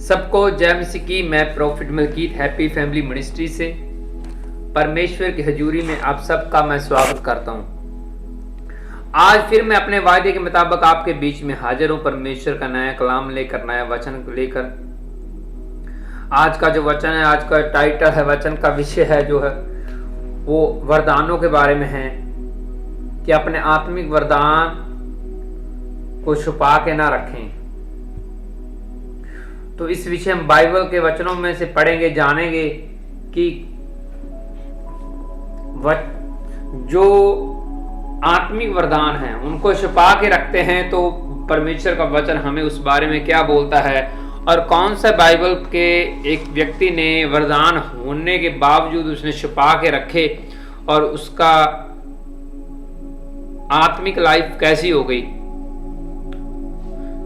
सबको जय मसीह की। मैं prophet Malkit happy family ministry से परमेश्वर की हजूरी में आप सबका मैं स्वागत करता हूं। आज फिर मैं अपने वायदे के मुताबिक आपके बीच में हाजिर हूं, परमेश्वर का नया कलाम लेकर, नया वचन लेकर। आज का जो वचन है, आज का टाइटल है, वचन का विषय है जो है वो वरदानों के बारे में है कि अपने आत्मिक वरदान को छुपा के ना रखें। तो इस विषय हम बाइबल के वचनों में से पढ़ेंगे, जानेंगे कि जो आत्मिक वरदान हैं उनको छुपा के रखते हैं तो परमेश्वर का वचन हमें उस बारे में क्या बोलता है, और कौन सा बाइबल के एक व्यक्ति ने वरदान होने के बावजूद उसने छुपा के रखे और उसका आत्मिक लाइफ कैसी हो गई।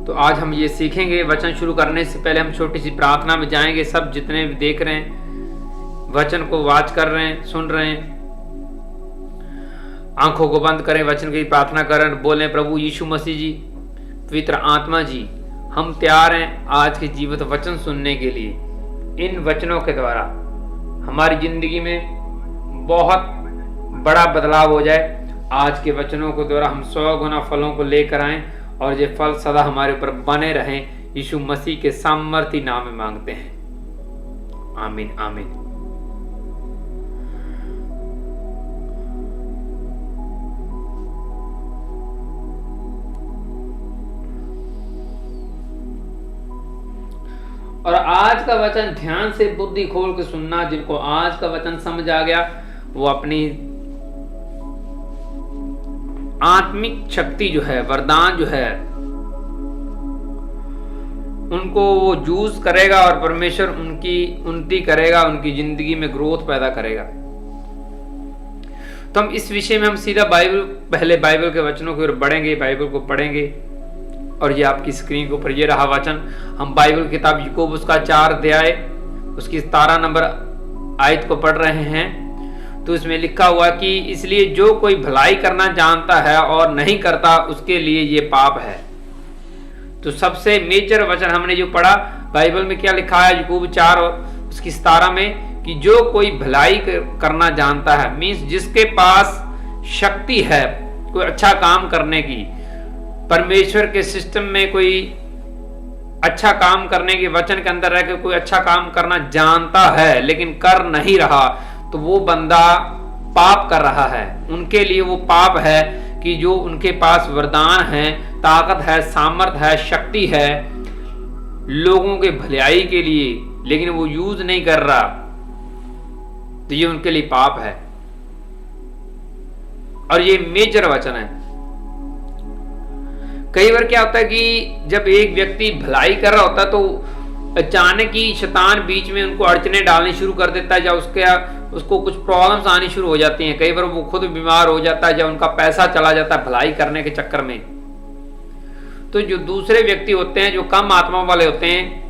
तो आज हम ये सीखेंगे। वचन शुरू करने से पहले हम छोटी सी प्रार्थना में जाएंगे। सब जितने भी देख रहे हैं, वचन को वाच कर रहे हैं, सुन रहे हैं, आंखों को बंद करें, वचन की प्रार्थना करें, बोलें, प्रभु यीशु मसीह जी, पवित्र आत्मा जी, हम तैयार हैं आज के जीवित वचन सुनने के लिए। इन वचनों के द्वारा हमारी जिंदगी में बहुत बड़ा बदलाव हो जाए। आज के वचनों के द्वारा हम 100 गुना फलों को लेकर आए और ये फल सदा हमारे ऊपर बने रहें। यीशु मसीह के सामर्थी नाम में मांगते हैं, आमीन आमीन। और आज का वचन ध्यान से बुद्धि खोल के सुनना। जिनको आज का वचन समझ आ गया वो अपनी आत्मिक शक्ति जो है, वरदान जो है, उनको वो यूज करेगा और परमेश्वर उनकी उन्नति करेगा, उनकी जिंदगी में ग्रोथ पैदा करेगा। तो हम इस विषय में हम सीधा पहले बाइबल के वचनों की ओर बढ़ेंगे, बाइबल को पढ़ेंगे। और ये आपकी स्क्रीन के ऊपर ये रहा वचन। हम बाइबल किताब याकूब उसका 4 अध्याय उसकी 17 नंबर आयत को पढ़ रहे हैं। तो इसमें लिखा हुआ कि इसलिए जो कोई भलाई करना जानता है और नहीं करता उसके लिए ये पाप है। तो सबसे मेजर वचन हमने जो पढ़ा बाइबल में क्या लिखा है, याकूब 4 और उसकी 17 में, कि जो कोई भलाई करना जानता है, मीन्स जिसके पास शक्ति है कोई अच्छा काम करने की, परमेश्वर के सिस्टम में कोई अच्छा काम करने के वचन के अंदर रह के कोई अच्छा काम करना जानता है लेकिन कर नहीं रहा, तो वो बंदा पाप कर रहा है। उनके लिए वो पाप है कि जो उनके पास वरदान है, ताकत है, सामर्थ है, शक्ति है लोगों के भलाई के लिए, लेकिन वो यूज नहीं कर रहा, तो ये उनके लिए पाप है। और ये मेजर वचन है। कई बार क्या होता है कि जब एक व्यक्ति भलाई कर रहा होता है तो अचानक ही शैतान बीच में उनको अड़चने डालनी शुरू कर देता है, या उसको कुछ प्रॉब्लम्स आनी शुरू हो जाती हैं। कई बार वो खुद बीमार हो जाता है, जब उनका पैसा चला जाता है भलाई करने के चक्कर में। तो जो दूसरे व्यक्ति होते हैं, जो कम आत्मा वाले होते हैं,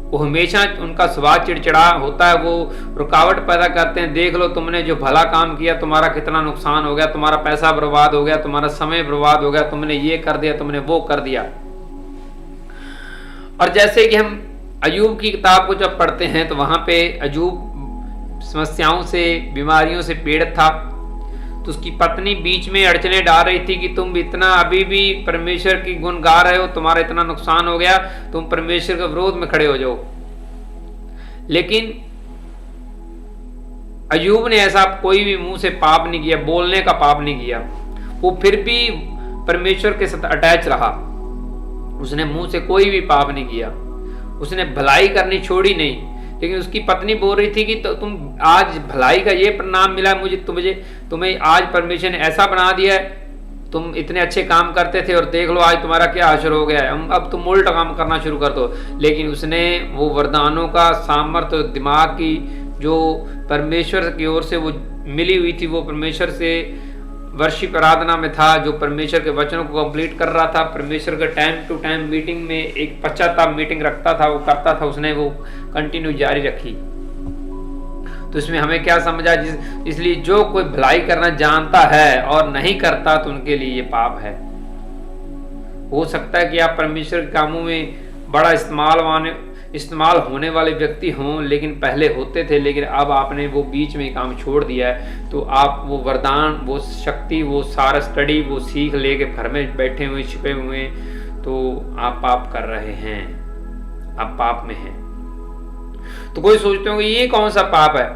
वो हमेशा उनका स्वभाव चिड़चिड़ा होता है, वो रुकावट पैदा करते हैं। देख लो तुमने जो भला काम किया, तुम्हारा कितना नुकसान हो गया, तुम्हारा पैसा बर्बाद हो गया, तुम्हारा समय बर्बाद हो गया, तुमने ये कर दिया, तुमने वो कर दिया। और जैसे कि हम अय्यूब की किताब को जब पढ़ते हैं तो वहां पे अय्यूब समस्याओं से, बीमारियों से पीड़ित था। तो उसकी पत्नी बीच में अड़चने डाल रही थी कि तुम इतना अभी भी परमेश्वर की गुण गा रहे हो, तुम्हारा इतना नुकसान हो गया, तुम परमेश्वर के विरोध में खड़े हो जाओ। लेकिन अय्यूब ने ऐसा कोई भी मुंह से पाप नहीं किया, बोलने का पाप नहीं किया। वो फिर भी परमेश्वर के साथ अटैच रहा। उसने मुंह से कोई भी पाप नहीं किया, उसने भलाई करनी छोड़ी नहीं। लेकिन उसकी पत्नी बोल रही थी कि तो तुम आज भलाई का ये परिणाम मिला मुझे, तुम्हें आज परमेश्वर ने ऐसा बना दिया है, तुम इतने अच्छे काम करते थे और देख लो आज तुम्हारा क्या हासिल हो गया है, अब तुम उल्टा काम करना शुरू कर दो। लेकिन उसने वो वरदानों का सामर्थ्य, दिमाग की जो परमेश्वर की ओर से वो मिली हुई थी, वो परमेश्वर से वर्शिप आराधना में था, जो परमेश्वर के वचनों को कंप्लीट कर रहा था, परमेश्वर के टाइम टू टाइम मीटिंग में एक पश्चाताप मीटिंग रखता था, वो करता था, उसने वो कंटिन्यू जारी रखी। तो इसमें हमें क्या समझा, इसलिए जो कोई भलाई करना जानता है और नहीं करता तो उनके लिए ये पाप है। हो सकता है कि आप परमेश्वर के कामों में बड़ा इस्तेमाल होने वाले व्यक्ति हों, लेकिन पहले होते थे, लेकिन अब आपने वो बीच में काम छोड़ दिया है, तो आप वो वरदान, वो शक्ति, वो सारा स्टडी, वो सीख लेके घर में बैठे हुए छिपे हुए, तो आप पाप कर रहे हैं, आप पाप में हैं। तो कोई सोचते होंगे ये कौन सा पाप है,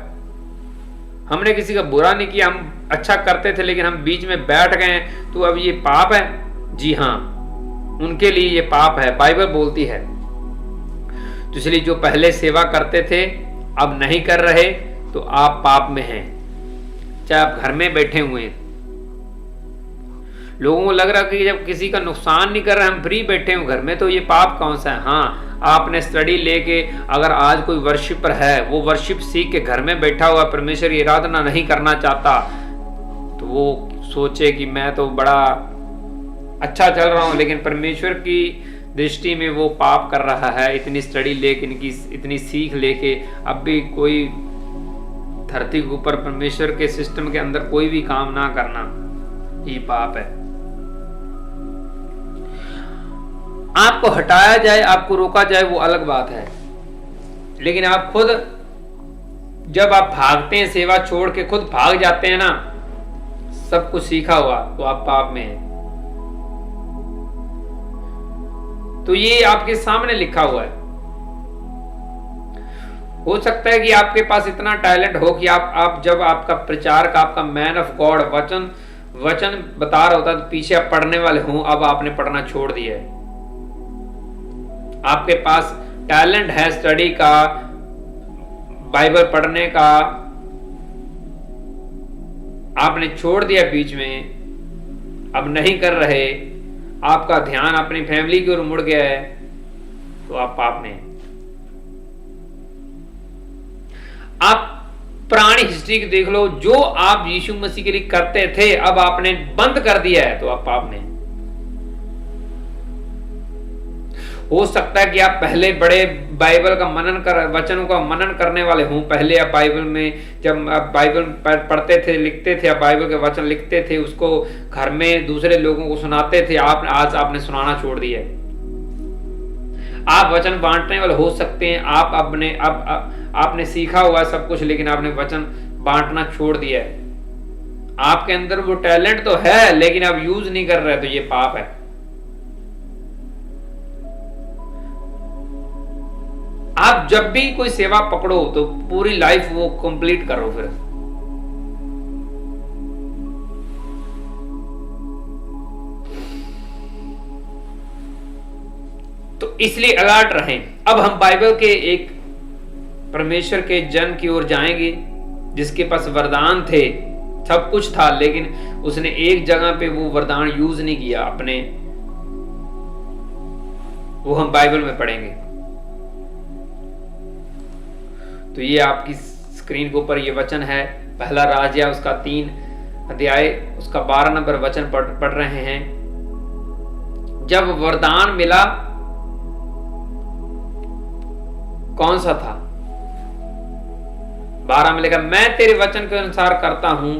हमने किसी का बुरा नहीं किया, हम अच्छा करते थे, लेकिन हम बीच में बैठ गए तो अब ये पाप है। जी हाँ, उनके लिए ये पाप है, बाइबल बोलती है। तो इसलिए जो पहले सेवा करते थे अब नहीं कर रहे, तो आप पाप में हैं, चाहे आप घर में बैठे हुए हैं। लोगों को लग रहा है कि जब किसी का नुकसान नहीं कर रहे, हम फ्री बैठे हुए घर में, तो ये पाप कौन सा है। हाँ, आपने स्टडी लेके, अगर आज कोई वर्शिपर है, वो वर्शिप सीख के घर में बैठा हुआ, परमेश्वर की आराधना नहीं करना चाहता, तो वो सोचे कि मैं तो बड़ा अच्छा चल रहा हूं, लेकिन परमेश्वर की दृष्टि में वो पाप कर रहा है। इतनी स्टडी लेके, इनकी इतनी सीख लेके, अब भी कोई धरती के ऊपर परमेश्वर के सिस्टम के अंदर कोई भी काम ना करना, ये पाप है। आपको हटाया जाए, आपको रोका जाए, वो अलग बात है, लेकिन आप खुद जब आप भागते हैं, सेवा छोड़ के खुद भाग जाते हैं ना, सब कुछ सीखा हुआ, तो आप पाप में हैं। तो ये आपके सामने लिखा हुआ है। हो सकता है कि आपके पास इतना टैलेंट हो कि आप जब आपका प्रचार का, आपका मैन ऑफ गॉड वचन बता रहा होता, तो पीछे आप पढ़ने वाले हों, अब आपने पढ़ना छोड़ दिया है। आपके पास टैलेंट है स्टडी का, बाइबल पढ़ने का, आपने छोड़ दिया बीच में, अब नहीं कर रहे, आपका ध्यान अपनी फैमिली की ओर मुड़ गया है, तो आप पाप में हैं। आप पुरानी हिस्ट्री को देख लो, जो आप यीशु मसीह के लिए करते थे, अब आपने बंद कर दिया है, तो आप पाप में हैं। हो सकता है कि आप पहले बड़े बाइबल का वचनों का मनन करने वाले हों। पहले आप बाइबल में, जब आप बाइबल पढ़ते थे, लिखते थे, आप बाइबल के वचन लिखते थे, उसको घर में दूसरे लोगों को सुनाते थे। आज आपने सुनाना छोड़ दिया है। आप वचन बांटने वाले हो सकते हैं, आपने सीखा हुआ सब कुछ, लेकिन आपने वचन बांटना छोड़ दिया है। आपके अंदर वो टैलेंट तो है, लेकिन आप यूज नहीं कर रहे, तो ये पाप है। आप जब भी कोई सेवा पकड़ो, तो पूरी लाइफ वो कंप्लीट करो। फिर तो इसलिए अलर्ट रहें। अब हम बाइबल के एक परमेश्वर के जन की ओर जाएंगे, जिसके पास वरदान थे, सब कुछ था, लेकिन उसने एक जगह पे वो वरदान यूज नहीं किया अपने। वो हम बाइबल में पढ़ेंगे। तो ये आपकी स्क्रीन के ऊपर ये वचन है, पहला राजा उसका 3 अध्याय उसका 12 नंबर वचन पढ़ रहे हैं। जब वरदान मिला, कौन सा था? 12 में लिखा, मैं तेरे वचन के अनुसार करता हूं,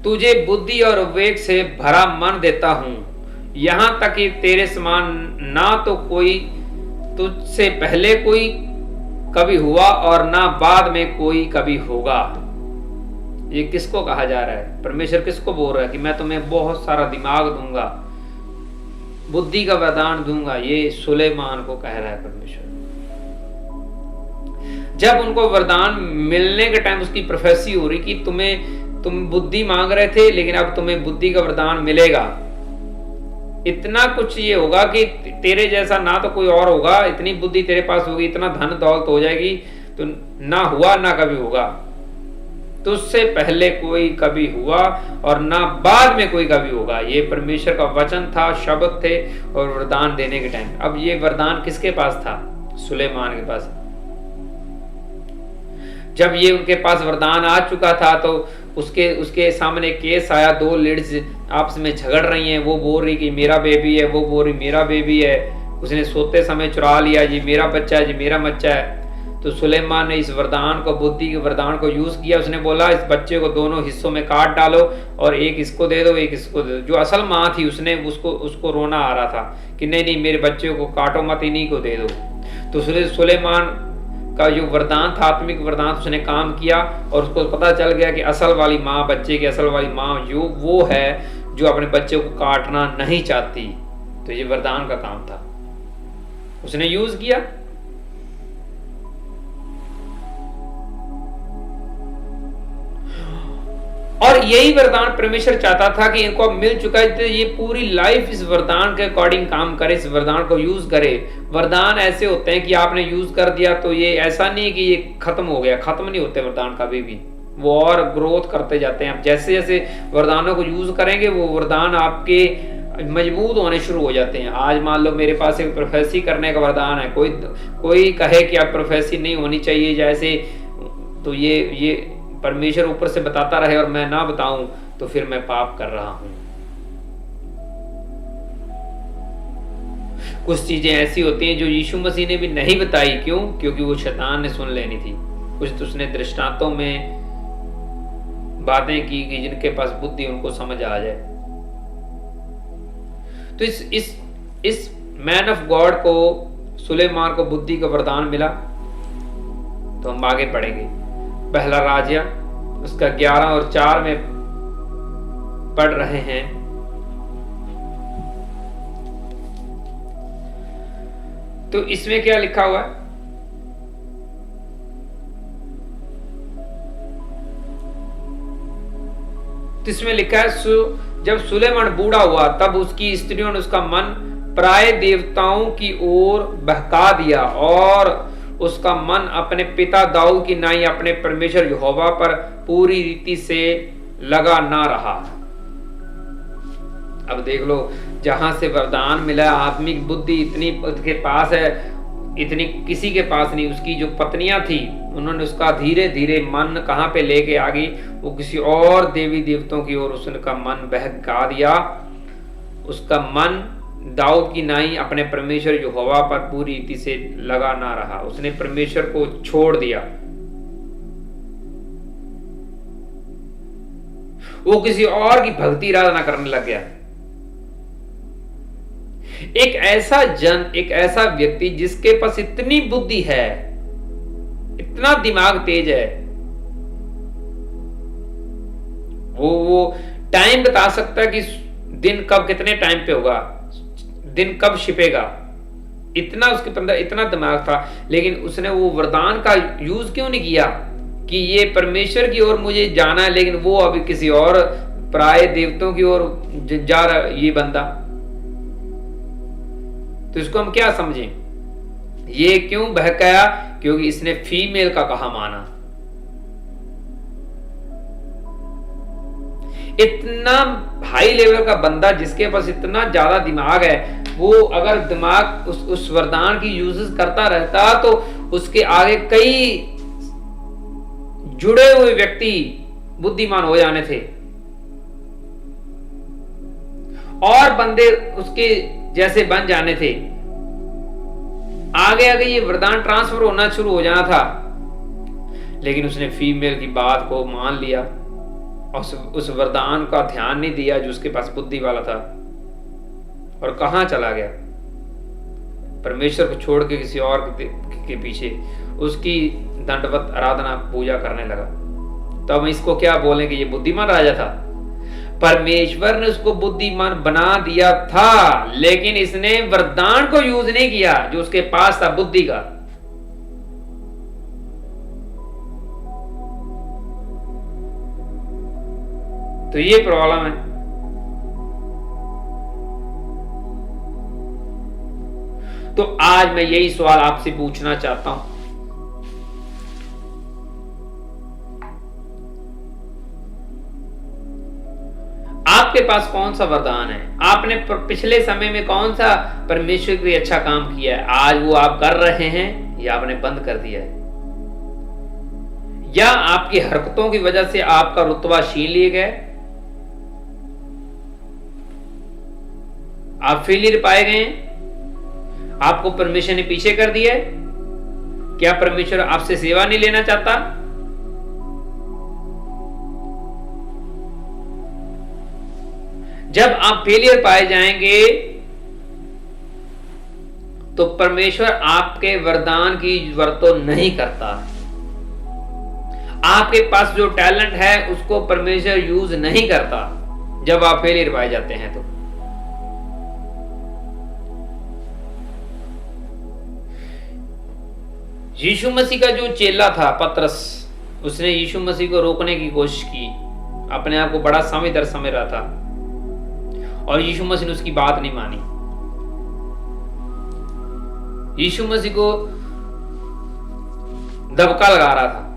तुझे बुद्धि और विवेक से भरा मन देता हूं, यहां तक कि तेरे समान ना तो कोई तुझसे पहले कोई कभी हुआ और ना बाद में कोई कभी होगा। ये किसको कहा जा रहा है? परमेश्वर किसको बोल रहा है कि मैं तुम्हें बहुत सारा दिमाग दूंगा, बुद्धि का वरदान दूंगा? ये सुलेमान को कह रहा है परमेश्वर। जब उनको वरदान मिलने के टाइम उसकी प्रोफेसी हो रही कि तुम बुद्धि मांग रहे थे, लेकिन अब तुम्हें बुद्धि का वरदान मिलेगा। इतना कुछ ये होगा कि तेरे जैसा ना तो कोई और होगा, इतनी बुद्धि तेरे पास होगी, इतना धन दौलत हो जाएगी, तो ना हुआ ना कभी होगा। तुझसे पहले कोई कभी हुआ और ना बाद में कोई कभी होगा। ये परमेश्वर का वचन था, शब्द थे, और वरदान देने के टाइम। अब ये वरदान किसके पास था? सुलेमान के पास। जब ये उनके पास वरदान आ चुका था, तो उसके सामने केस आया। 2 लेडीज आपस में झगड़ रही हैं। वो बोल रही कि मेरा बेबी है, वो बोल रही मेरा बेबी है, उसने सोते समय चुरा लिया, ये मेरा बच्चा है, ये मेरा बच्चा है। तो सुलेमान ने इस वरदान को, बुद्धि के वरदान को यूज किया। उसने बोला इस बच्चे को दोनों हिस्सों में काट डालो, और एक इसको दे दो, एक इसको दे दो। जो असल माँ थी, उसको रोना आ रहा था कि नहीं मेरे बच्चे को काटो मत, इन्हीं को दे दो। तो सुलेमान का जो वरदान था, आत्मिक वरदान, उसने काम किया और उसको पता चल गया कि असल वाली माँ, बच्चे की असल वाली माँ जो वो है जो अपने बच्चे को काटना नहीं चाहती। तो ये वरदान का काम था, उसने यूज किया। और यही वरदान परमेश्वर चाहता था कि इनको अब मिल चुका है, तो ये पूरी लाइफ इस वरदान के अकॉर्डिंग काम करे, इस वरदान को यूज करे। वरदान ऐसे होते हैं कि आपने यूज कर दिया तो ये ऐसा नहीं है कि ये खत्म हो गया, खत्म नहीं होते वरदान कभी भी, वो और ग्रोथ करते जाते हैं। आप जैसे जैसे वरदानों को यूज करेंगे वो वरदान आपके मजबूत होने शुरू हो जाते हैं। आज मान लो मेरे पास एक प्रोफेसी करने का वरदान है, कोई कहे कि आप प्रोफेसी नहीं होनी चाहिए जैसे, तो ये परमेश्वर ऊपर से बताता रहे और मैं ना बताऊं तो फिर मैं पाप कर रहा हूं। कुछ चीजें ऐसी होती हैं जो यीशु मसीह ने भी नहीं बताई। क्यों? क्योंकि वो शैतान ने सुन लेनी थी। कुछ तो उसने दृष्टांतों में बातें की कि जिनके पास बुद्धि उनको समझ आ जाए। तो इस मैन ऑफ गॉड को, सुलेमान को बुद्धि का वरदान मिला। तो हम आगे पढ़ेंगे। पहला राजा उसका 11 और 4 में पढ़ रहे हैं। तो इसमें क्या लिखा हुआ है? तो इसमें लिखा है, जब सुलेमान बूढ़ा हुआ तब उसकी स्त्रियों ने उसका मन पराये देवताओं की ओर बहका दिया और उसका मन अपने पिता दाऊद की नाई अपने परमेश्वर यहोवा पर पूरी रीति से लगा ना रहा। अब देख लो, जहां से वरदान मिला, आत्मिक बुद्धि इतनी उसके पास है, इतनी किसी के पास नहीं। उसकी जो पत्नियां थी उन्होंने उसका धीरे धीरे मन कहां पे लेके आ गई, वो किसी और देवी देवताओं की ओर उसका मन बहका दिया। उसका मन दाऊद की नाई अपने परमेश्वर यहोवा पर पूरी रीति से लगा ना रहा। उसने परमेश्वर को छोड़ दिया, वो किसी और की भक्ति आराधना करने लग गया। एक ऐसा व्यक्ति जिसके पास इतनी बुद्धि है, इतना दिमाग तेज है, वो टाइम बता सकता है कि दिन कब कितने टाइम पे होगा, दिन कब छिपेगा, इतना उसके अंदर इतना दिमाग था। लेकिन उसने वो वरदान का यूज क्यों नहीं किया कि ये परमेश्वर की ओर मुझे जाना है, लेकिन वो अभी किसी और पराये देवताओं की ओर जा रहा ये बंदा। तो इसको हम क्या समझें? ये क्यों बहकाया? क्योंकि इसने फीमेल का कहा माना। इतना हाई लेवल का बंदा जिसके पास इतना ज्यादा दिमाग है, वो अगर दिमाग उस वरदान की यूजेस करता रहता तो उसके आगे कई जुड़े हुए व्यक्ति बुद्धिमान हो जाने थे और बंदे उसके जैसे बन जाने थे। आगे आगे ये वरदान ट्रांसफर होना शुरू हो जाना था। लेकिन उसने फीमेल की बात को मान लिया और उस वरदान का ध्यान नहीं दिया जो उसके पास बुद्धि वाला था, और कहां चला गया? परमेश्वर को छोड़ के किसी और के पीछे उसकी दंडवत आराधना पूजा करने लगा। तो हम इसको क्या बोलें कि ये बुद्धिमान राजा था? परमेश्वर ने उसको बुद्धिमान बना दिया था, लेकिन इसने वरदान को यूज नहीं किया जो उसके पास था बुद्धि का। तो ये प्रॉब्लम है। तो आज मैं यही सवाल आपसे पूछना चाहता हूं, आपके पास कौन सा वरदान है? आपने पिछले समय में कौन सा परमेश्वर के लिए अच्छा काम किया है? आज वो आप कर रहे हैं या आपने बंद कर दिया है? या आपकी हरकतों की वजह से आपका रुतबा छीन लिए गए, आप फेलियर पाए गए, आपको परमेश्वर ने पीछे कर दिया है? क्या परमेश्वर आपसे सेवा नहीं लेना चाहता? जब आप फेलियर पाए जाएंगे तो परमेश्वर आपके वरदान की जरूरत तो नहीं करता। आपके पास जो टैलेंट है उसको परमेश्वर यूज नहीं करता जब आप फेलियर पाए जाते हैं। तो यीशु मसीह का जो चेला था पतरस, उसने यीशु मसीह को रोकने की कोशिश की, अपने आप को बड़ा समझदार समझ रहा था, और यीशु मसीह ने उसकी बात नहीं मानी। यीशु मसीह को दबका लगा रहा था।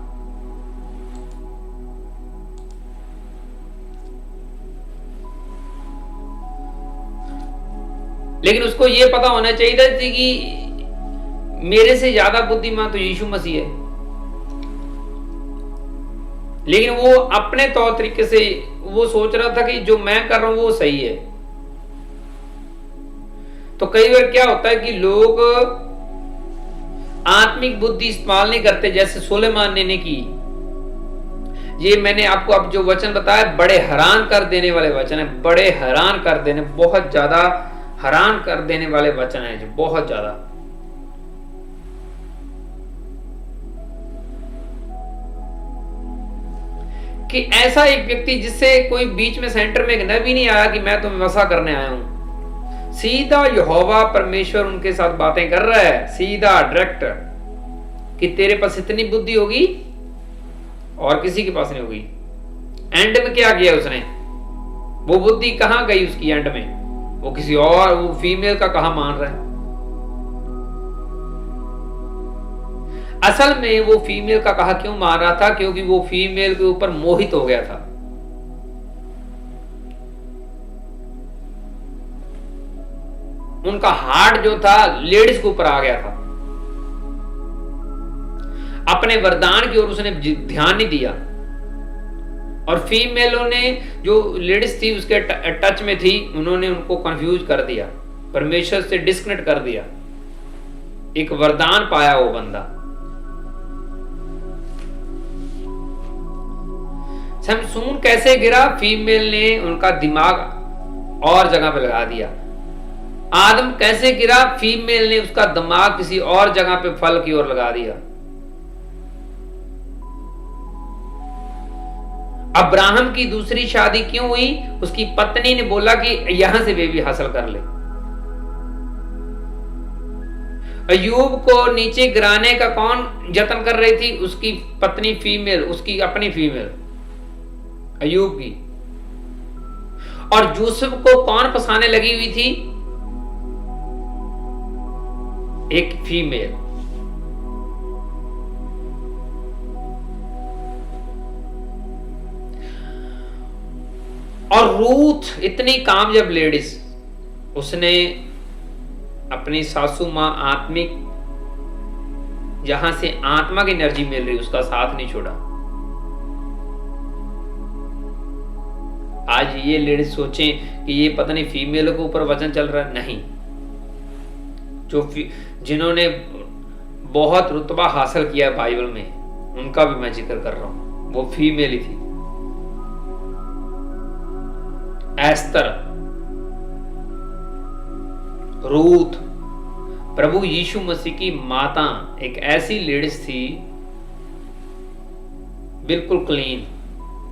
लेकिन उसको यह पता होना चाहिए था कि मेरे से ज्यादा बुद्धिमान तो यीशु मसीह है। लेकिन वो अपने तौर तरीके से वो सोच रहा था कि जो मैं कर रहा हूं वो सही है। तो कई बार क्या होता है कि लोग आत्मिक बुद्धि इस्तेमाल नहीं करते, जैसे सुलेमान ने की। ये मैंने आपको अब जो वचन बताया बड़े हैरान कर देने वाले वचन है, बड़े हैरान कर देने, बहुत ज्यादा हैरान कर देने वाले वचन है, जो बहुत ज्यादा। कि ऐसा एक व्यक्ति जिससे कोई बीच में सेंटर में एक नबी नहीं आया कि मैं तुम्हें वसा करने आया हूं, सीधा यहोवा परमेश्वर उनके साथ बातें कर रहा है, सीधा डायरेक्ट, कि तेरे पास इतनी बुद्धि होगी और किसी के पास नहीं होगी। एंड में क्या किया उसने? वो बुद्धि कहां गई उसकी एंड में? वो किसी और, वो फीमेल का कहां मान रहा है। असल में वो फीमेल का कहा क्यों मान रहा था? क्योंकि वो फीमेल के ऊपर मोहित हो गया था। उनका हार्ट जो था लेडीज के ऊपर आ गया था। अपने वरदान की ओर उसने ध्यान नहीं दिया, और फीमेलों ने जो लेडीज थी उसके टच में थी, उन्होंने उनको कंफ्यूज कर दिया, परमेश्वर से डिस्कनेक्ट कर दिया। एक वरदान पाया वो बंदा। समसून कैसे गिरा? फीमेल ने उनका दिमाग और जगह पे लगा दिया। आदम कैसे गिरा? फीमेल ने उसका दिमाग किसी और जगह पे फल की ओर लगा दिया। अब्राहम की दूसरी शादी क्यों हुई? उसकी पत्नी ने बोला कि यहां से बेबी हासिल कर ले। अय्यूब को नीचे गिराने का कौन यत्न कर रही थी? उसकी पत्नी फीमेल, उसकी अपनी फीमेल अय्यूब की। और यूसुफ को कौन फंसाने लगी हुई थी? एक फीमेल। और रूथ इतनी कामयाब लेडीज, उसने अपनी सासू मां आत्मिक, जहां से आत्मा की एनर्जी मिल रही, उसका साथ नहीं छोड़ा। आज ये लेडीज सोचें कि ये पता नहीं फीमेल के ऊपर वचन चल रहा है, नहीं। जो जिन्होंने बहुत रुतबा हासिल किया बाइबल में, उनका भी मैं जिक्र कर रहा हूं, वो फीमेल ही थी। एस्तर, रूथ, प्रभु यीशु मसीह की माता एक ऐसी लेडीज थी, बिल्कुल क्लीन,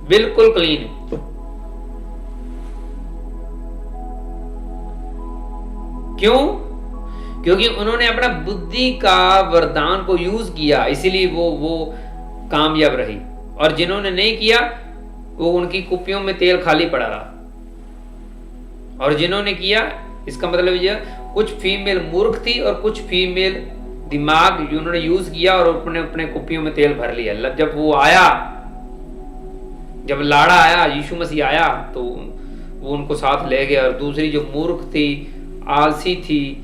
बिल्कुल क्लीन। क्यों? क्योंकि उन्होंने अपना बुद्धि का वरदान को यूज किया, इसीलिए वो कामयाब रही। और जिन्होंने नहीं किया, वो उनकी कुप्पियों में तेल खाली पड़ा रहा। और जिन्होंने किया, इसका मतलब यह, कुछ फीमेल मूर्ख थी और कुछ फीमेल दिमाग उन्होंने यूज किया और अपने अपने कुप्पियों में तेल भर लिया। जब वो आया, जब लाड़ा आया, यीशु मसीह आया, तो वो उनको साथ ले गया। और दूसरी जो मूर्ख थी, आलसी थी,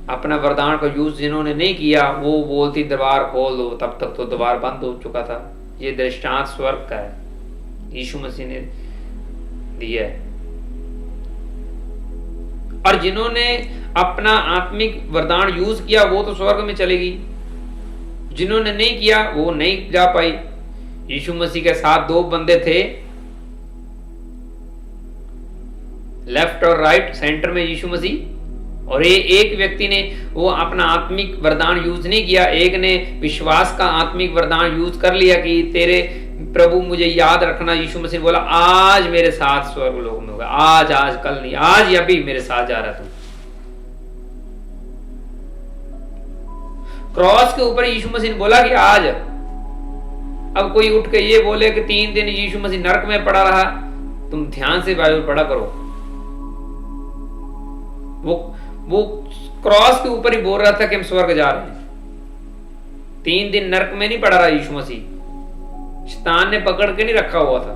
अपना वरदान का यूज जिन्होंने नहीं किया, वो बोलती दरबार खोल दो, तब तक तो दरबार बंद हो चुका था। ये दृष्टांत स्वर्ग का है, यीशु मसीह ने दिया है। और जिन्होंने अपना आत्मिक वरदान यूज किया, वो तो स्वर्ग में चलेगी। जिन्होंने नहीं किया, वो नहीं जा पाई। यीशु मसीह के साथ दो बंदे थे, लेफ्ट और राइट, सेंटर में यीशु मसीह, और ये एक व्यक्ति ने वो अपना आत्मिक वरदान यूज नहीं किया, एक ने विश्वास का आत्मिक वरदान यूज कर लिया कि तेरे प्रभु मुझे याद रखना। यीशु मसीह ने बोला आज मेरे साथ स्वर्ग लोक में होगा, आज आज कल नहीं, आज या भी मेरे साथ जा रहा तू। क्रॉस के ऊपर यीशु मसीह ने बोला कि आज। अब कोई उठ के ये बोले कि 3 दिन यीशु मसीह नरक में पड़ा रहा, तुम ध्यान से बाइबल पढ़ा करो। वो क्रॉस के ऊपर ही बोल रहा था कि हम स्वर्ग जा रहे हैं। 3 दिन नरक में नहीं पड़ा रहा यीशु मसीह, शैतान ने पकड़ के नहीं रखा हुआ था।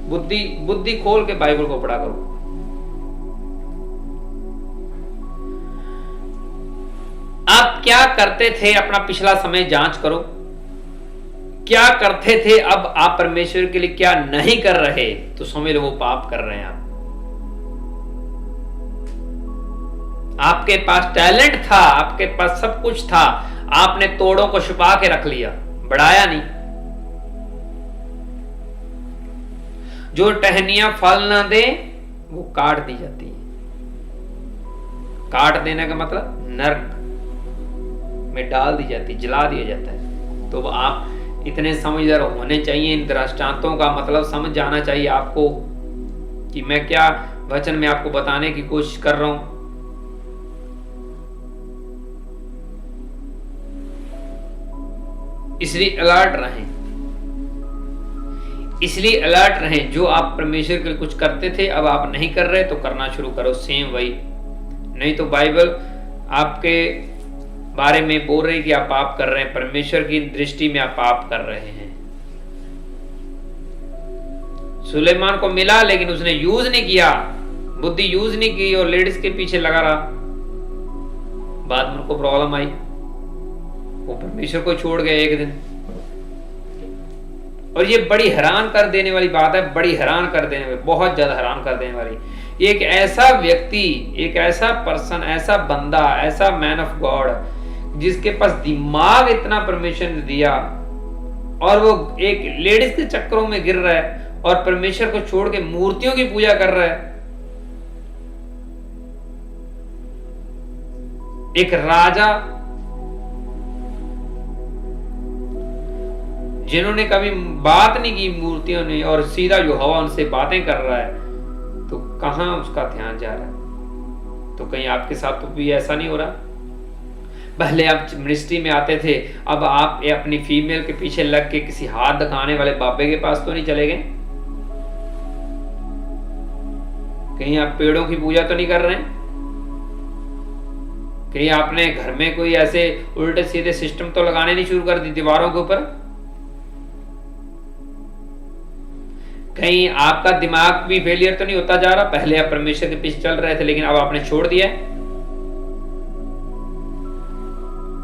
बुद्धि खोल के बाइबल को पढ़ा करो। आप क्या करते थे, अपना पिछला समय जांच करो। क्या करते थे, अब आप परमेश्वर के लिए क्या नहीं कर रहे, तो समझ लो वो पाप कर रहे हैं आप। आपके पास टैलेंट था, आपके पास सब कुछ था, आपने तोड़ों को छुपा के रख लिया, बढ़ाया नहीं। जो टहनियां फल ना दे वो काट दी जाती है। काट देने का मतलब नरक में डाल दी जाती, जला दिया जाता है। तो आप इतने समझदार होने चाहिए, इन दृष्टांतों का मतलब समझ जाना चाहिए आपको कि मैं क्या वचन में आपको बताने की कोशिश कर रहा हूं। इसलिए अलर्ट रहें, इसलिए अलर्ट रहें। जो आप परमेश्वर के लिए कुछ करते थे अब आप नहीं कर रहे तो करना शुरू करो सेम वही। नहीं तो बाइबल आपके बारे में बोल रही कि आप पाप कर रहे हैं, परमेश्वर की दृष्टि में आप पाप कर रहे हैं। सुलेमान को मिला लेकिन उसने यूज नहीं किया, बुद्धि यूज नहीं की और लेडीज के पीछे लगा रहा। बाद में उनको प्रॉब्लम आई, वो परमेश्वर को छोड़ गए एक दिन। और ये बड़ी हैरान कर देने वाली बात है, बड़ी हैरान कर देने वाली, बहुत ज्यादा हैरान कर देने वाली। एक ऐसा व्यक्ति, एक ऐसा पर्सन, ऐसा बंदा, ऐसा मैन ऑफ गॉड जिसके पास दिमाग इतना परमेश्वर ने दिया और वो एक लेडीज के चक्करों में गिर रहा है और परमेश्वर को छोड़ के मूर्तियों की पूजा कर रहा है। एक राजा जिन्होंने कभी बात नहीं की मूर्तियों ने और सीधा जो हवा उनसे बातें कर रहा है, तो कहां उसका ध्यान जा रहा है? तो कहीं आपके साथ तो भी ऐसा नहीं हो रहा? पहले आप मिनिस्ट्री में आते थे, अब आप अपनी फीमेल के पीछे लग के किसी हाथ दिखाने वाले बाबे के पास तो नहीं चले गए? कहीं आप पेड़ों की पूजा तो नहीं कर रहे हैं? कहीं आपने घर में कोई ऐसे उल्टे सीधे सिस्टम तो लगाने नहीं शुरू कर दी दीवारों के ऊपर? कहीं आपका दिमाग भी फेलियर तो नहीं होता जा रहा? पहले आप परमेश्वर के पीछे चल रहे थे लेकिन अब आपने छोड़ दिया है।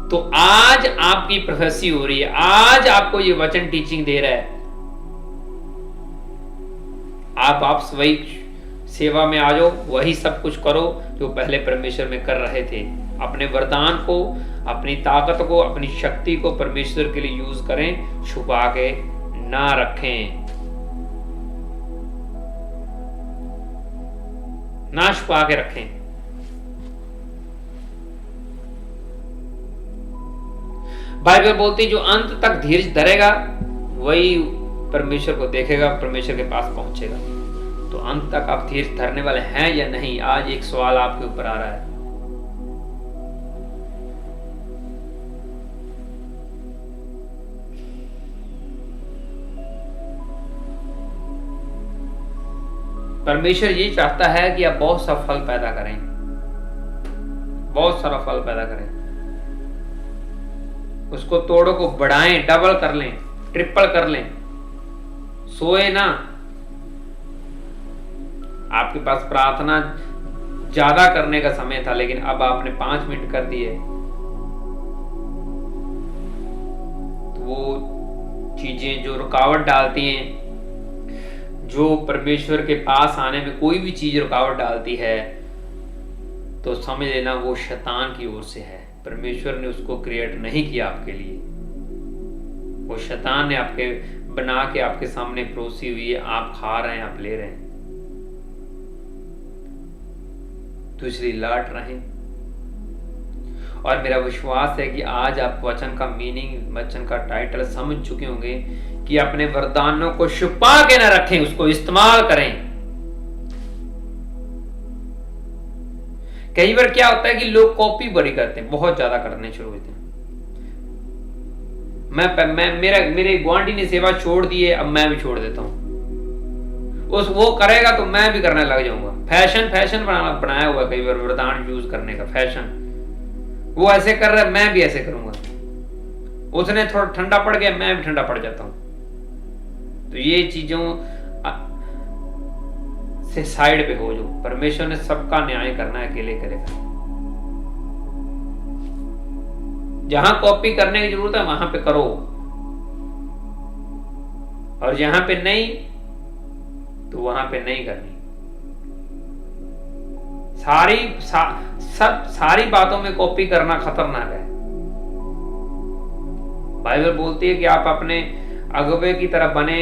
तो आज आपकी प्रोफेसी हो रही है, आज आपको ये वचन टीचिंग दे रहा है। आप वही सेवा में आ जाओ, वही सब कुछ करो जो पहले परमेश्वर में कर रहे थे। अपने वरदान को, अपनी ताकत को, अपनी शक्ति को परमेश्वर के लिए यूज करें, छुपा के ना रखें, ना छुपा के रखें। बाइबल बोलती जो अंत तक धीरज धरेगा वही परमेश्वर को देखेगा, परमेश्वर के पास पहुंचेगा। तो अंत तक आप धीरज धरने वाले हैं या नहीं? आज एक सवाल आपके ऊपर आ रहा है। परमेश्वर ये चाहता है कि आप बहुत सा फल पैदा करें, बहुत सारा फल पैदा करें। उसको तोड़ो को बढ़ाएं, डबल कर लें, ट्रिपल कर लें। सोए ना। आपके पास प्रार्थना ज्यादा करने का समय था लेकिन अब आपने 5 मिनट कर दिए। तो वो चीजें जो रुकावट डालती हैं, जो परमेश्वर के पास आने में कोई भी चीज रुकावट डालती है, तो समझ लेना वो शैतान की ओर से है। परमेश्वर ने उसको क्रिएट नहीं किया आपके लिए, वो शैतान ने आपके बना के आपके सामने परोसी हुई है। आप खा रहे हैं, आप ले रहे हैं। तो इसलिए अलर्ट रहें। और मेरा विश्वास है कि आज आप वचन का मीनिंग, वचन का टाइटल समझ चुके होंगे कि अपने वरदानों को छुपा के ना रखें, उसको इस्तेमाल करें। कई बार क्या होता है कि लोग कॉपी बड़ी करते हैं, बहुत ज्यादा करने शुरू होते हैं। मेरे गुआंढी ने सेवा छोड़ दी है, अब मैं भी छोड़ देता हूं। वो करेगा तो मैं भी करने लग जाऊंगा। फैशन बनाया हुआ कई बार वरदान यूज करने का फैशन। वो ऐसे कर रहा है, मैं भी ऐसे करूंगा। उसने थोड़ा ठंडा पड़ गया, मैं भी ठंडा पड़ जाता हूं। तो ये चीजों से साइड पे हो जो। परमेश्वर ने सबका न्याय करना है, अकेले करेगा। जहां कॉपी करने की जरूरत है वहां पे करो, और जहां पे नहीं तो वहां पे नहीं करनी। सारी बातों में कॉपी करना खतरनाक है। बाइबल बोलती है कि आप अपने अगुवे की तरह बने,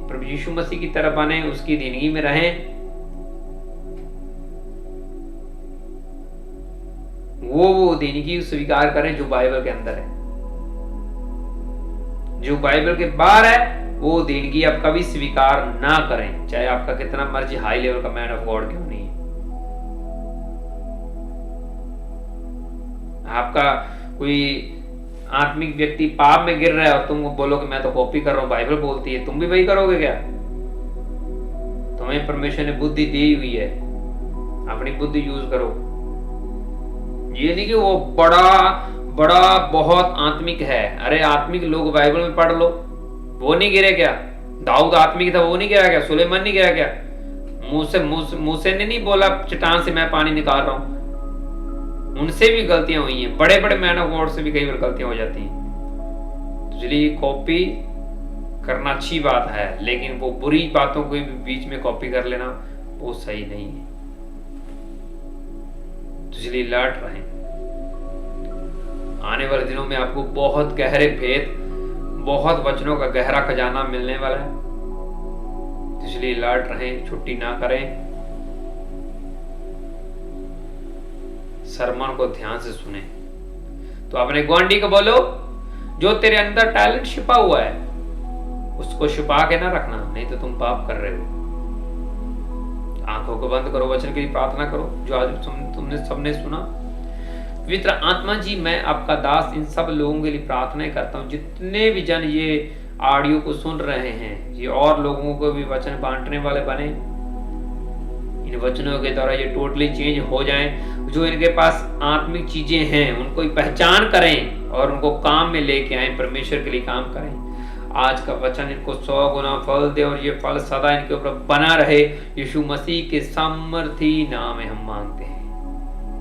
प्रभु यीशु मसीह की तरह बने, उसकी जिंदगी में रहें। वो जिंदगी स्वीकार करें जो बाइबल के अंदर है। जो बाइबल के बाहर है वो जिंदगी आप कभी स्वीकार ना करें, चाहे आपका कितना मर्जी हाई लेवल का मैन ऑफ गॉड क्यों नहीं है। आपका कोई आत्मिक व्यक्ति पाप में गिर रहा है और तुम बोलो कि मैं तो कॉपी कर रहा हूं, बाइबल बोलती है, तुम भी वही करोगे क्या? तुम्हें परमेश्वर ने बुद्धि दी हुई है, अपनी बुद्धि यूज करो। ये नहीं कि वो बड़ा बहुत आत्मिक है। अरे आत्मिक लोग बाइबल में पढ़ लो, वो नहीं गिरे क्या? दाऊद आत्मिक था, वो नहीं गिरा क्या? सुलेमान नहीं गिरा क्या? मूसे ने नहीं बोला चट्टान से मैं पानी निकाल रहा हूं? उनसे भी गलतियां हुई हैं, बड़े बड़े मैन ऑफ गॉड से भी कई बार गलतियां हो जाती हैं। इसलिए कॉपी करना अच्छी बात है, लेकिन वो बुरी बातों को बीच में कॉपी कर लेना वो सही नहीं है। तो इसलिए अलर्ट रहें। आने वाले दिनों में आपको बहुत गहरे भेद, बहुत वचनों का गहरा खजाना मिलने वाला है। तो इसलिए अलर्ट रहें, छुट्टी ना करें, सरमन को ध्यान से सुने। तो अपने गुआंढी को बोलो, जो तेरे अंदर टैलेंट छिपा हुआ है उसको छुपा के ना रखना, नहीं तो तुम पाप कर रहे हो। आंखों को बंद करो, वचन के लिए प्रार्थना करो जो आज तुमने सबने सुना। पवित्र आत्मा जी, मैं आपका दास इन सब लोगों के लिए प्रार्थना करता हूँ, जितने भी जन ये ऑडियो को सुन रहे हैं, ये और लोगों को भी वचन बांटने वाले बने। इन वचनों के द्वारा ये टोटली चेंज हो जाएं। जो इनके पास आत्मिक चीजें हैं उनको पहचान करें और उनको काम में लेके आए, परमेश्वर के लिए काम करें। आज का वचन इनको 100 गुना फल दे और ये फल सदा इनके ऊपर बना रहे। यीशु मसीह के सामर्थी नाम में हम मांगते हैं,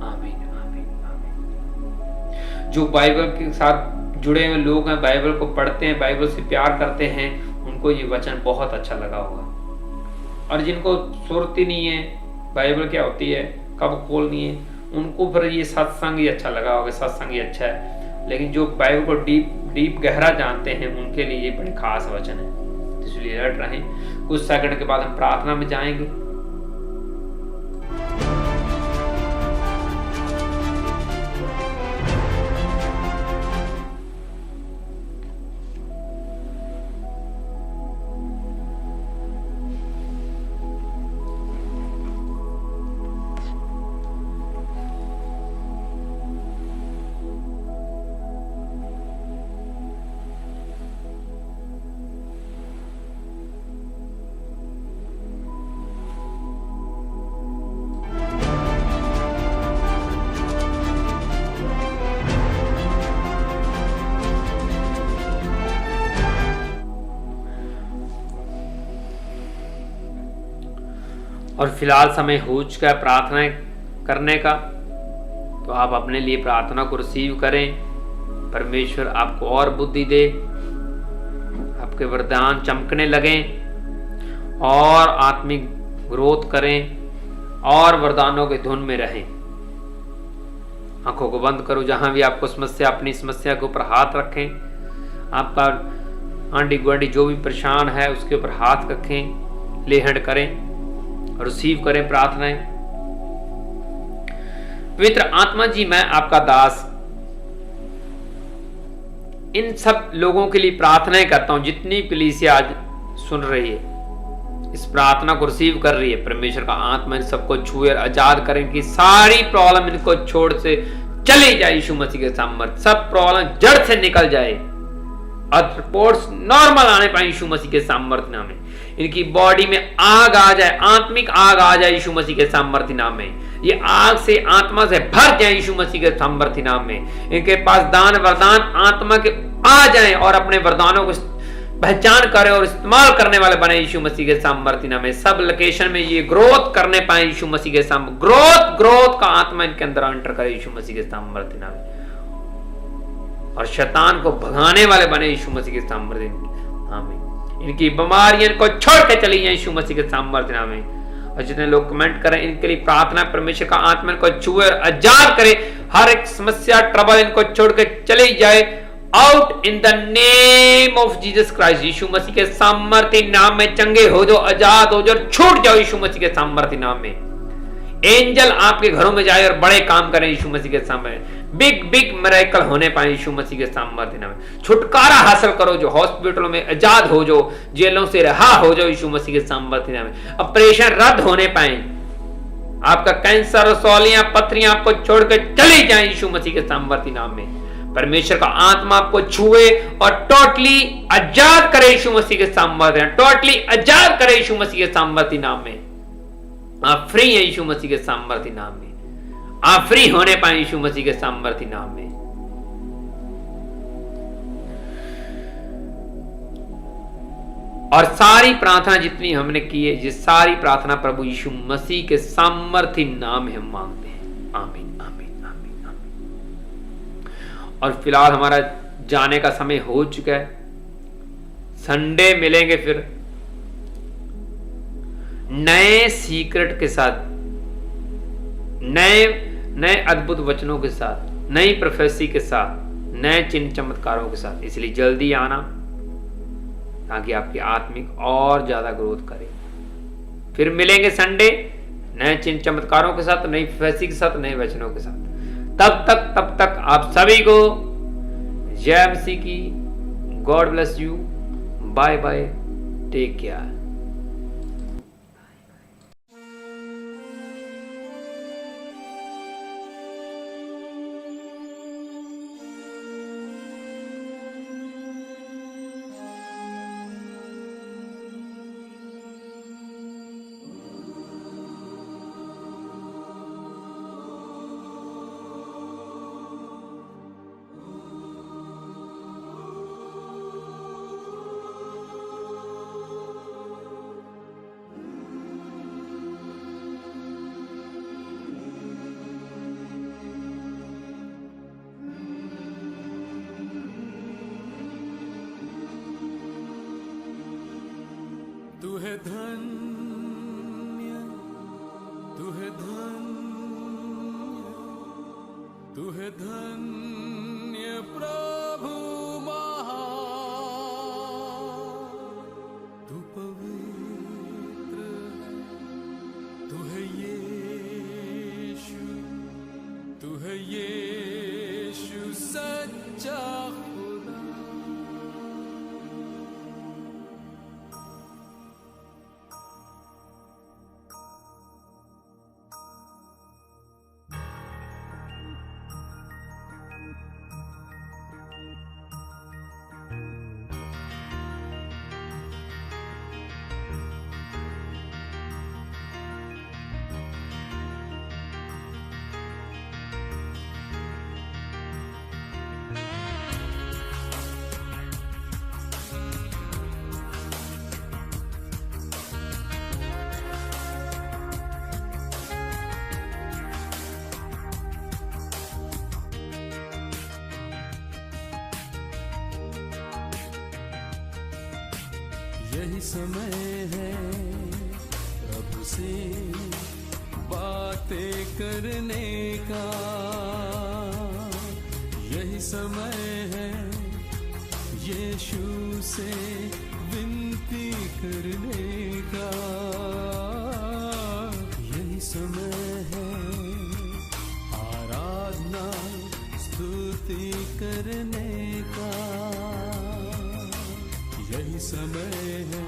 आमीन आमीन आमीन। जो बाइबल के साथ जुड़े हुए लोग हैं, बाइबल को पढ़ते हैं, बाइबल से प्यार करते हैं, उनको ये वचन बहुत अच्छा लगा होगा। और जिनको सुरती नहीं है बाइबल क्या होती है, कब खोलनी है, उनको फिर ये सत्संग ही अच्छा लगा होगा। सत्संग ही अच्छा है, लेकिन जो बाइबल को डीप गहरा जानते हैं उनके लिए ये बड़े खास वचन है। इसलिए अलर्ट रहें। कुछ सेकंड के बाद हम प्रार्थना में जाएंगे। और फिलहाल समय हो चुका है प्रार्थना करने का, तो आप अपने लिए प्रार्थना को रिसीव करें। परमेश्वर आपको और बुद्धि दे, आपके वरदान चमकने लगें और आत्मिक ग्रोथ करें और वरदानों के धुन में रहें। आंखों को बंद करो। जहां भी आपको समस्या, अपनी समस्या के ऊपर हाथ रखें। आपका आंटी गुआंटी जो भी परेशान है उसके ऊपर हाथ रखें, ले हैंड करें, रिसीव करें प्रार्थनाएं। पवित्र आत्मा जी, मैं आपका दास इन सब लोगों के लिए प्रार्थनाएं करता हूं, जितनी कलीसिया आज सुन रही है, इस प्रार्थना को रिसीव कर रही है। परमेश्वर का आत्मा इन सबको छुए और आजाद करें कि सारी प्रॉब्लम इनको छोड़ से चली जाए यीशु मसीह के सामर्थ्य, सब प्रॉब्लम जड़ से निकल जाए और रिपोर्ट्स नॉर्मल आने पाए यीशु मसीह के सामर्थ्य नाम में। इनकी बॉडी में आग आ जाए, आत्मिक आग आ जाए यीशु मसीह के सामर्थ्य नाम में। ये आग से, आत्मा से भर जाए यीशु मसीह के सामर्थ्य नाम में। इनके पास दान वरदान आत्मा के आ जाए और अपने वरदानों को पहचान करें और इस्तेमाल करने वाले बने यीशु मसीह के सामर्थ्य नाम में। सब लोकेशन में ये ग्रोथ करने पाए यीशु मसीह के सामर्थ्य, ग्रोथ का आत्मा इनके अंदर एंटर करे यीशु मसीह के सामर्थ्य नाम में। और शैतान को भगाने वाले बने यीशु मसीह के सामर्थ्य नाम में। इनकी बीमारियां को छोड़ के चली जाए यीशु मसीह के सामर्थ्य नाम में। और जितने लोग कमेंट करें इनके लिए प्रार्थना, परमेश्वर का आत्मा इनको छुए और आजाद करे, हर एक समस्या ट्रबल इनको छोड़ के चली जाए out in the name of Jesus Christ. यीशु मसीह के सामर्थ्य नाम में चंगे हो जाओ, आजाद हो जाओ, छूट जाओ यीशु मसीह के सामर्थ्य नाम में। एंजल आपके घरों में जाए और बड़े काम करें यीशु मसीह के सामने, बिग बिग मिरेकल होने पाए यीशु मसीह के सामर्थ्य नाम में। छुटकारा हासिल करो, जो हॉस्पिटलों में आजाद हो जाओ, जेलों से रहा हो जाओ यीशु मसीह के सामर्थ्य नाम में। ऑपरेशन रद्द होने पाए, आपका कैंसर, रसौलियां, पथरियां आपको छोड़कर चली जाए यीशु मसीह के सामर्थ्य नाम में। परमेश्वर का आत्मा आपको छुए और टोटली आजाद करे यीशु मसीह के सामर्थ्य, टोटली आजाद करे यीशु मसीह के सामर्थ्य नाम में। आप फ्री है यीशु मसीह के सामर्थ्य नाम में, आप फ्री होने पाए यीशु मसीह के सामर्थ्य नाम में। और सारी प्रार्थना जितनी हमने की है, ये सारी प्रार्थना प्रभु यीशु मसीह के सामर्थ्य नाम में हम मांगते हैं। आमीन आमीन आमीन आमीन। और फिलहाल हमारा जाने का समय हो चुका है। संडे मिलेंगे फिर नए सीक्रेट के साथ, नए अद्भुत वचनों के साथ, नई प्रोफेसी के साथ, नए चिन्ह चमत्कारों के साथ। इसलिए जल्दी आना ताकि आपकी आत्मिक और ज्यादा ग्रोथ करे। फिर मिलेंगे संडे नए चिन्ह चमत्कारों के साथ, नई प्रोफेसी के साथ, नए वचनों के साथ। तब तक आप सभी को जय मसीह की। God bless you. Bye bye, take care. तू है धन्य, तू है धन्य, तू है धन्य प्रभु महान। तू पवित्र है, तू है यीशु, तू है यीशु सच्चा खुदा। यही समय है प्रभु से बातें करने का, यही समय है यीशु से विनती करने का, यही समय है स्तुति करने का, यही समय है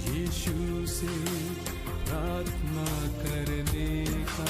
यीशु से प्रार्थना करने का।